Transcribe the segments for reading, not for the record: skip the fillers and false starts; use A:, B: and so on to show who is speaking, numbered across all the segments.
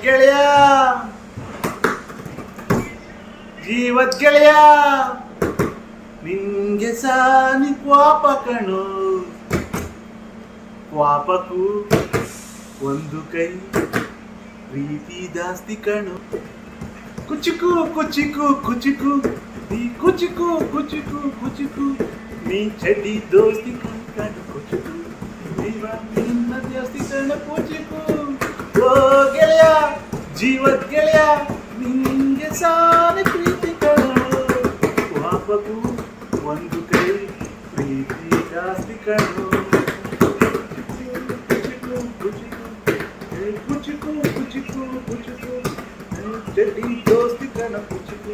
A: ಗೆಳೆಯ ಜೀವದ್ ಗೆಳೆಯ ನಿಂಗೆ ಸಾನಿ ಕ್ವಾಪ ಕಣೋ ಕ್ವಾಪಕ್ಕೂ ಒಂದು ಕೈ ಪ್ರೀತಿ ಜಾಸ್ತಿ ಕಣೋ ಕುಚಿಕು ಕುಚಿಕು ಕುಚಿಕು ನೀ ಕುಚಿಕು ಕುಚಿಕು ಕುಚಿಕು ನೀ ಚಡ್ಡಿ ದೋಸ್ತಿ ಕಣ್ ಕುಚಿಕು ನಿನ್ನ ಜಾಸ್ತಿ ಕಣ ಕುಚಿಕು ಓ ಗೆಳೆಯ ಜೀವದ್ ಗೆಳೆಯ ನಿಂಗೆ ಸಾನಿ ಪ್ರೀತಿ ಕಣೋ ಕ್ವಾಪಕ್ಕೂ ಒಂದು ಕೈ ಪ್ರೀತಿ ಜಾಸ್ತಿ ಕಣೋ ಕುಚಿಕು ಕುಚಿಕು ಕುಚಿಕು ಚಡ್ಡಿ ದೋಸ್ತಿ ಕಣ ಕುಚಿಕು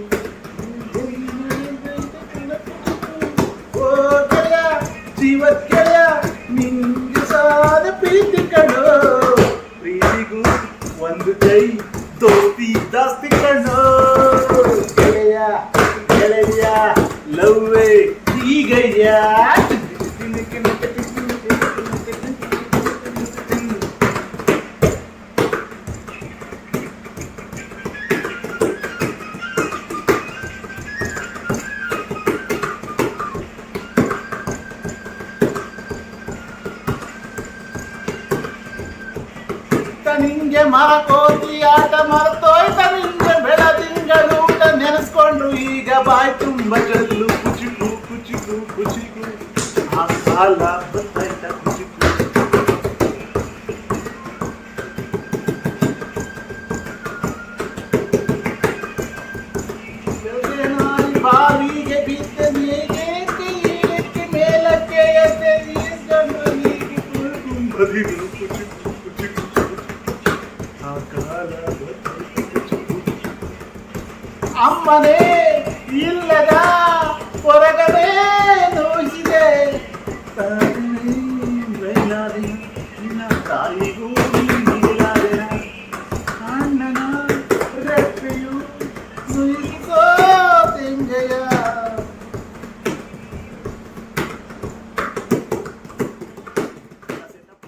A: ಓ ಗೆಳೆಯ ಜೀವದ್ ಗೆಳೆಯ ನಿಂಗೆ ಸಾದ ಪ್ರೀತಿ ಕಣೋ ಪ್ರೀತಿಗೂ ಒಂದು ಕೈ ದೋಸ್ತಿ ಜಾಸ್ತಿ ಕಣೋ ಗೆಳೆಯ ಗೆಳೆಯ ಲವ್ವೇ ಹೀಗಯ್ಯ ನಿಂಗೆ ಮರಕೋತಿ ಆಟ ಮರ್ತೋಯ್ತ ನಿಂಗೆ ಬೆಳದಿಂಗಳೂಟ ನೆನೆಸ್ಕೊಂಡ್ರು ಈಗ ಬಾಯ್ ತುಂಬ ಜಲ್ಲು ಕುಚಿಕು ಕುಚಿಕು ಕುಚಿಕು ಆ ಕಾಲ ಬತ್ತಾಯ್ತ ಕುಚಿಕು ಬಾವಿಗೆ ಬಿದ್ದ ಮೇಗೆ ಮೇಲಕ್ಕೆ ಎದ್ದೆ ಬದಿಗಳು ಕುಚಿಕು ಅಮ್ಮನೇ ಇಲ್ಲದ ಹೊರಗಡೆ ನೋಯಿಸಿದೆ ತಾಯಿಗೂ